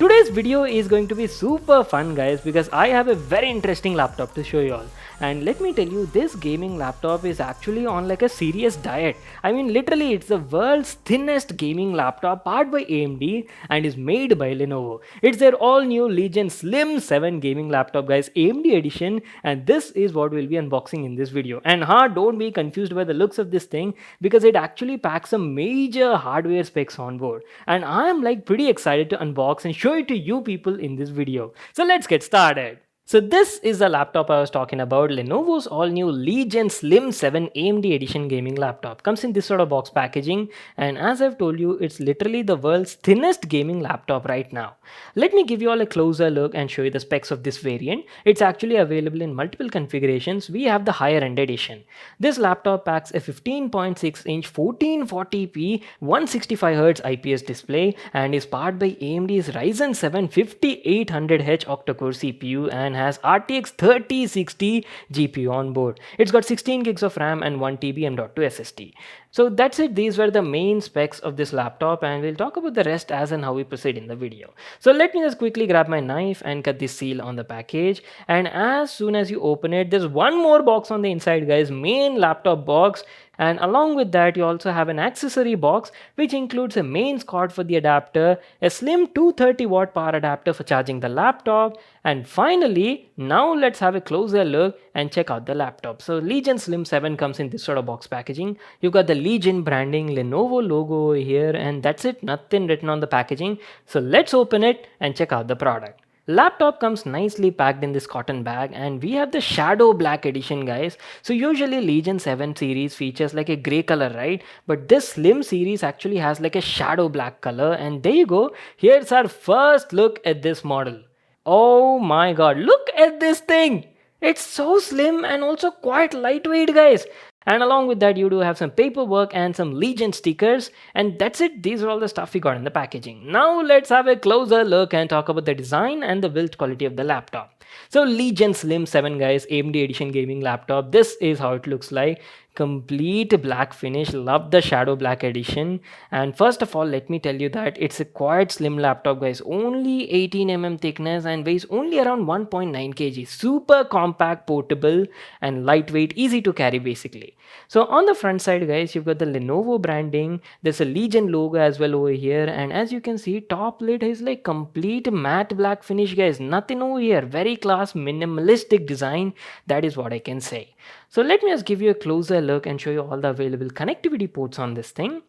Today's video is going to be super fun guys because I have a very interesting laptop to show you all. And let me tell you, this gaming laptop is actually on like a serious diet. I mean literally it's the world's thinnest gaming laptop powered by AMD and is made by Lenovo. It's their all new Legion Slim 7 gaming laptop guys, AMD edition, and this is what we'll be unboxing in this video. And don't be confused by the looks of this thing because it actually packs some major hardware specs on board. And I am like pretty excited to unbox and show it to you people in this video. So let's get started. So this is the laptop I was talking about, Lenovo's all new Legion Slim 7 AMD edition gaming laptop. Comes in this sort of box packaging, and as I've told you, it's literally the world's thinnest gaming laptop right now. Let me give you all a closer look and show you the specs of this variant. It's actually available in multiple configurations. We have the higher end edition. This laptop packs a 15.6-inch 1440p 165Hz IPS display and is powered by AMD's Ryzen 7 5800H octa-core CPU and has RTX 3060 GPU on board. It's got 16 gigs of RAM and 1 TB M.2 SSD. So that's it. These were the main specs of this laptop, and we'll talk about the rest as and how we proceed in the video. So let me just quickly grab my knife and cut this seal on the package. And as soon as you open it, there's one more box on the inside guys, main laptop box. And along with that, you also have an accessory box which includes a mains cord for the adapter, a slim 230 watt power adapter for charging the laptop, and finally, now let's have a closer look and check out the laptop. So Legion Slim 7 comes in this sort of box packaging. You've got the Legion branding, Lenovo logo over here, and that's it, nothing written on the packaging. So let's open it and check out the product. Laptop comes nicely packed in this cotton bag, and we have the shadow black edition guys. So usually Legion 7 series features like a gray color, right? But this slim series actually has like a shadow black color, and there you go. Here's our first look at this model. Oh my god, look at this thing. It's so slim and also quite lightweight guys. And along with that, you do have some paperwork and some Legion stickers. And that's it. These are all the stuff we got in the packaging. Now let's have a closer look and talk about the design and the build quality of the laptop. So Legion Slim 7 guys, AMD edition gaming laptop. This is how it looks like. Complete black finish. Love the shadow black edition. And first of all, let me tell you that it's a quite slim laptop guys, only 18 mm thickness and weighs only around 1.9 kg. Super compact, portable and lightweight, easy to carry basically. So on the front side guys, you've got the Lenovo branding. There's a Legion logo as well over here, and as you can see, top lid is like complete matte black finish guys, nothing over here. Very class, minimalistic design, that is what I can say. So let me just give you a closer look and show you all the available connectivity ports on this thing.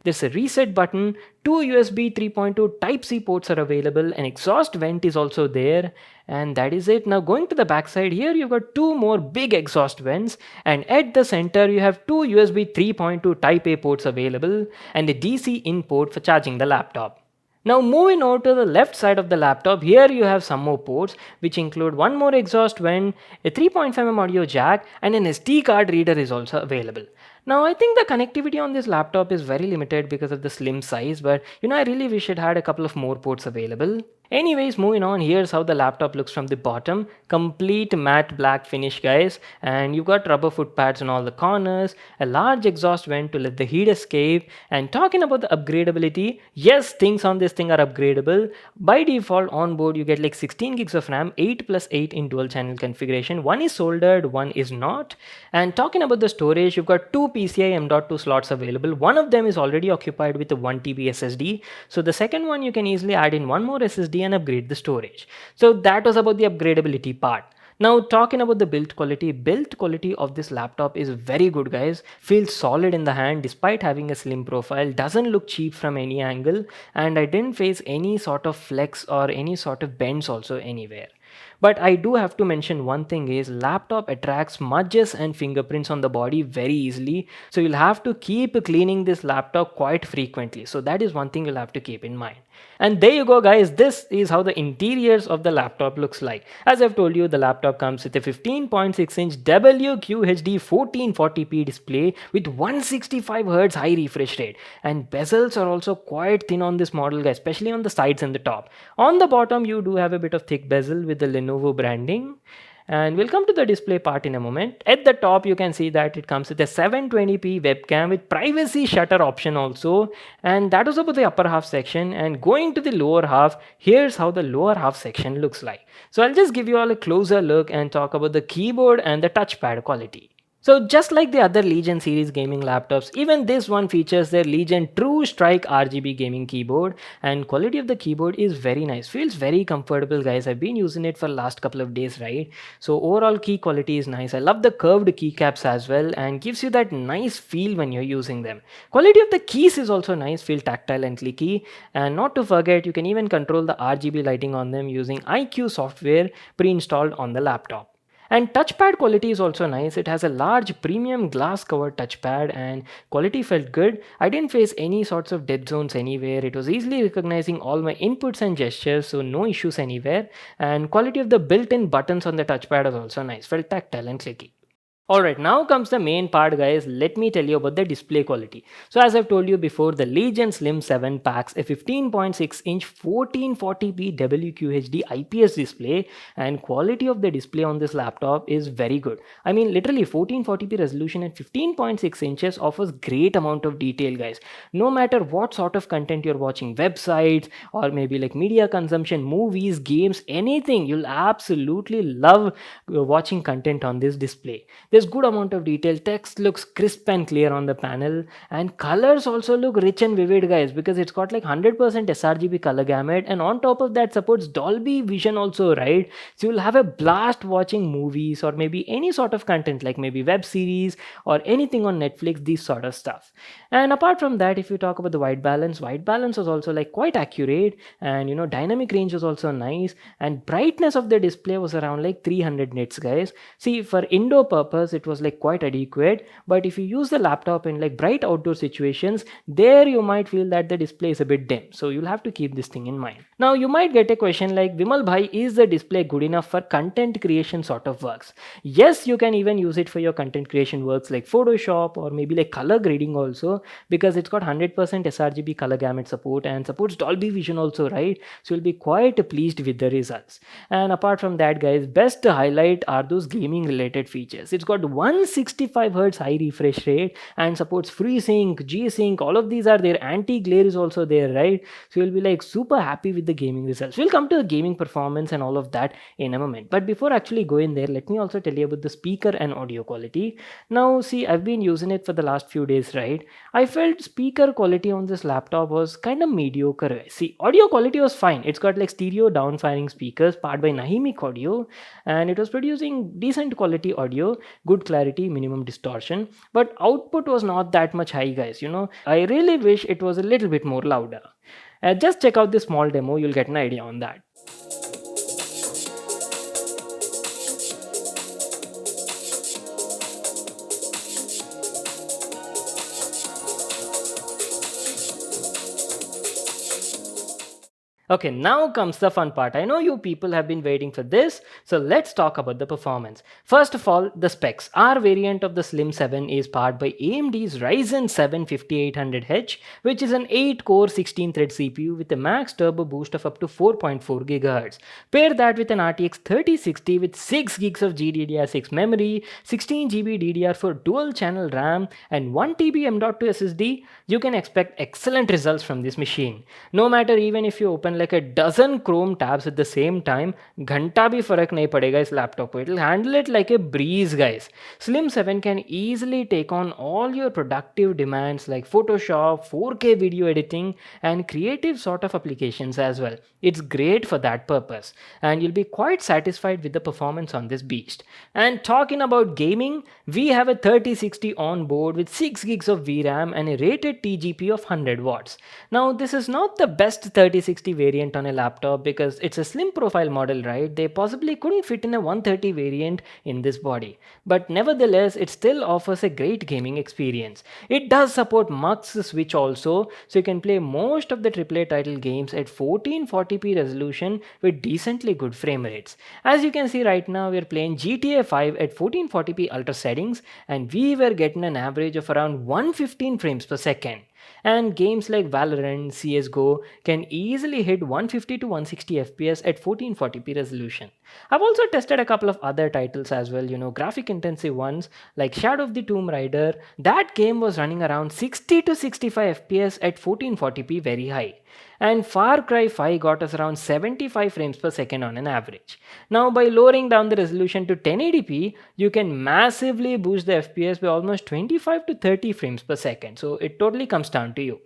There's a reset button, two USB 3.2 Type-C ports are available, an exhaust vent is also there, and that is it. Now going to the back side here, you've got two more big exhaust vents, and at the center you have two USB 3.2 Type-A ports available and a DC in port for charging the laptop. Now moving over to the left side of the laptop, here you have some more ports which include one more exhaust vent, a 3.5mm audio jack, and an SD card reader is also available. Now I think the connectivity on this laptop is very limited because of the slim size, but I really wish it had a couple of more ports available. Anyways, moving on, here's how the laptop looks from the bottom. Complete matte black finish guys, and you've got rubber foot pads on all the corners, a large exhaust vent to let the heat escape. And talking about the upgradability, yes, things on this thing are upgradable. By default on board you get like 16 gigs of RAM, 8+8 in dual channel configuration. One is soldered, one is not. And talking about the storage, you've got two PCI M.2 slots available. One of them is already occupied with a 1 TB SSD, so the second one you can easily add in one more SSD and upgrade the storage. So that was about the upgradability part. Now talking about the build quality of this laptop is very good guys. Feels solid in the hand despite having a slim profile, doesn't look cheap from any angle, and I didn't face any sort of flex or any sort of bends also anywhere. But I do have to mention one thing is laptop attracts smudges and fingerprints on the body very easily. So you'll have to keep cleaning this laptop quite frequently. So that is one thing you'll have to keep in mind. And there you go guys, this is how the interiors of the laptop looks like. As I've told you, the laptop comes with a 15.6-inch WQHD 1440p display with 165Hz high refresh rate. And bezels are also quite thin on this model guys, especially on the sides and the top. On the bottom you do have a bit of thick bezel with the Lenovo branding. And we'll come to the display part in a moment. At the top you can see that it comes with a 720p webcam with privacy shutter option also, and that was about the upper half section. And going to the lower half, here's how the lower half section looks like. So I'll just give you all a closer look and talk about the keyboard and the touchpad quality. So just like the other Legion series gaming laptops, even this one features their Legion True Strike RGB gaming keyboard, and quality of the keyboard is very nice. Feels very comfortable, guys. I've been using it for last couple of days, right? So overall key quality is nice. I love the curved keycaps as well and gives you that nice feel when you're using them. Quality of the keys is also nice, feel tactile and clicky. And not to forget, you can even control the RGB lighting on them using IQ software pre-installed on the laptop. And touchpad quality is also nice. It has a large premium glass covered touchpad and quality felt good. I didn't face any sorts of dead zones anywhere. It was easily recognizing all my inputs and gestures, so no issues anywhere. And quality of the built-in buttons on the touchpad is also nice. Felt tactile and clicky. Alright, now comes the main part, guys. Let me tell you about the display quality. So as I've told you before, the Legion Slim 7 packs a 15.6 inch 1440p WQHD IPS display, and quality of the display on this laptop is very good. I mean literally 1440p resolution and 15.6 inches offers great amount of detail, guys. No matter what sort of content you're watching, websites or maybe like media consumption, movies, games, anything, you'll absolutely love watching content on this display. There's good amount of detail, text looks crisp and clear on the panel, and colors also look rich and vivid, guys, because it's got like 100% sRGB color gamut, and on top of that supports Dolby Vision also, right? So you'll have a blast watching movies or maybe any sort of content like maybe web series or anything on Netflix, these sort of stuff. And apart from that, if you talk about the white balance was also like quite accurate, and dynamic range was also nice, and brightness of the display was around like 300 nits, guys. See, for indoor purpose it was like quite adequate, but if you use the laptop in like bright outdoor situations, there you might feel that the display is a bit dim, so you'll have to keep this thing in mind. Now you might get a question like, Vimal bhai, is the display good enough for content creation sort of works? Yes, you can even use it for your content creation works like Photoshop or maybe like color grading also, because it's got 100% sRGB color gamut support and supports Dolby Vision also, right? So you'll be quite pleased with the results. And apart from that, guys, best to highlight are those gaming related features. It's got 165Hz high refresh rate and supports FreeSync, G-Sync, all of these are there. Anti-glare is also there, right? So you'll be like super happy with the gaming results. We'll come to the gaming performance and all of that in a moment. But before actually going there, let me also tell you about the speaker and audio quality. Now, see, I've been using it for the last few days, right? I felt speaker quality on this laptop was kind of mediocre. See, audio quality was fine. It's got like stereo down-firing speakers powered by Nahimic audio, and it was producing decent quality audio, good clarity, minimum distortion, but output was not that much high, guys. I really wish it was a little bit more louder. Just check out this small demo, you'll get an idea on that. Okay, now comes the fun part. I know you people have been waiting for this, so let's talk about the performance. First of all, the specs. Our variant of the Slim 7 is powered by AMD's Ryzen 7 5800H, which is an 8-core 16-thread CPU with a max turbo boost of up to 4.4 GHz. Pair that with an RTX 3060 with 6 GB of GDDR6 memory, 16 GB DDR4 dual-channel RAM, and 1 TB M.2 SSD, you can expect excellent results from this machine. No matter even if you open like a dozen Chrome tabs at the same time, घंटा भी फर्क नहीं पड़ेगा इस laptop को. It'll handle it like a breeze, guys. Slim 7 can easily take on all your productive demands like Photoshop, 4K video editing, and creative sort of applications as well. It's great for that purpose, and you'll be quite satisfied with the performance on this beast. And talking about gaming, we have a 3060 on board with 6 gigs of VRAM and a rated TGP of 100 watts. Now, this is not the best 3060 variant on a laptop because it's a slim profile model, right? They possibly couldn't fit in a 130 variant in this body. But nevertheless, it still offers a great gaming experience. It does support MUX switch also, so you can play most of the AAA title games at 1440p resolution with decently good frame rates. As you can see right now, we're playing GTA 5 at 1440p ultra settings, and we were getting an average of around 115 frames per second. And games like Valorant, CSGO can easily hit 150 to 160 FPS at 1440p resolution. I've also tested a couple of other titles as well, graphic intensive ones like Shadow of the Tomb Raider. That game was running around 60 to 65 FPS at 1440p very high. And Far Cry 5 got us around 75 frames per second on an average. Now, by lowering down the resolution to 1080p, you can massively boost the FPS by almost 25 to 30 frames per second. So, it totally comes down to you.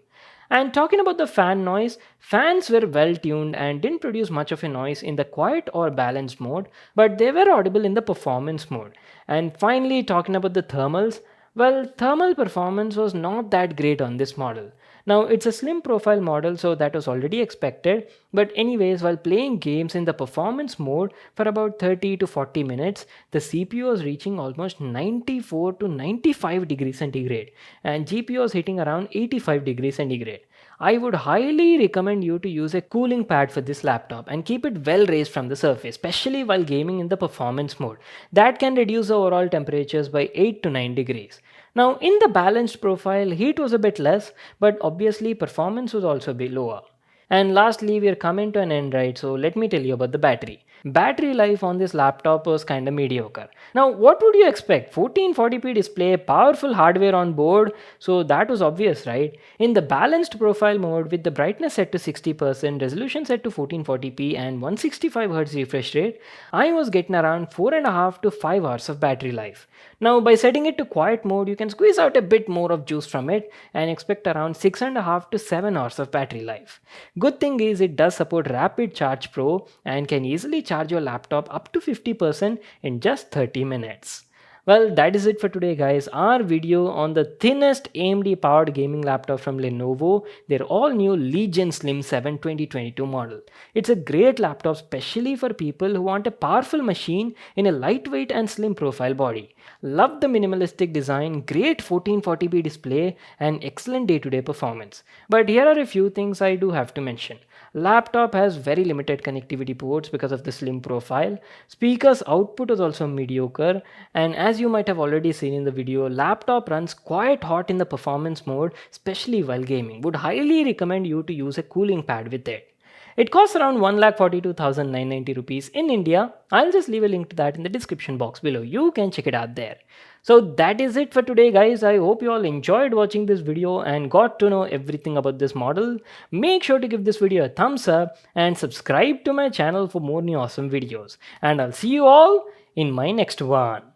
And talking about the fan noise, fans were well tuned and didn't produce much of a noise in the quiet or balanced mode, but they were audible in the performance mode. And finally, talking about the thermals, well, thermal performance was not that great on this model. Now, it's a slim profile model, so that was already expected. But, anyways, while playing games in the performance mode for about 30 to 40 minutes, the CPU was reaching almost 94 to 95 degrees centigrade, and GPU was hitting around 85 degrees centigrade. I would highly recommend you to use a cooling pad for this laptop and keep it well raised from the surface, especially while gaming in the performance mode. That can reduce the overall temperatures by 8 to 9 degrees. Now, in the balanced profile, heat was a bit less, but obviously performance was also a bit lower. And lastly, we are coming to an end, right? So let me tell you about the battery. Battery life on this laptop was kind of mediocre. Now, what would you expect? 1440p display, powerful hardware on board, so that was obvious, right? In the balanced profile mode with the brightness set to 60%, resolution set to 1440p and 165Hz refresh rate, I was getting around 4.5 to 5 hours of battery life. Now, by setting it to quiet mode, you can squeeze out a bit more of juice from it and expect around 6.5 to 7 hours of battery life. Good thing is it does support Rapid Charge Pro and can easily charge your laptop up to 50% in just 30 minutes. Well, that is it for today, guys. Our video on the thinnest AMD powered gaming laptop from Lenovo, their all new Legion Slim 7 2022 model. It's a great laptop, especially for people who want a powerful machine in a lightweight and slim profile body. Love the minimalistic design, great 1440p display, and excellent day-to-day performance. But here are a few things I do have to mention. Laptop has very limited connectivity ports because of the slim profile. Speakers output is also mediocre, and as you might have already seen in the video, laptop runs quite hot in the performance mode, especially while gaming. Would highly recommend you to use a cooling pad with it. It costs around 1,42,990 rupees in India. I'll just leave a link to that in the description box below. You can check it out there. So that is it for today, guys. I hope you all enjoyed watching this video and got to know everything about this model. Make sure to give this video a thumbs up and subscribe to my channel for more new awesome videos. And I'll see you all in my next one.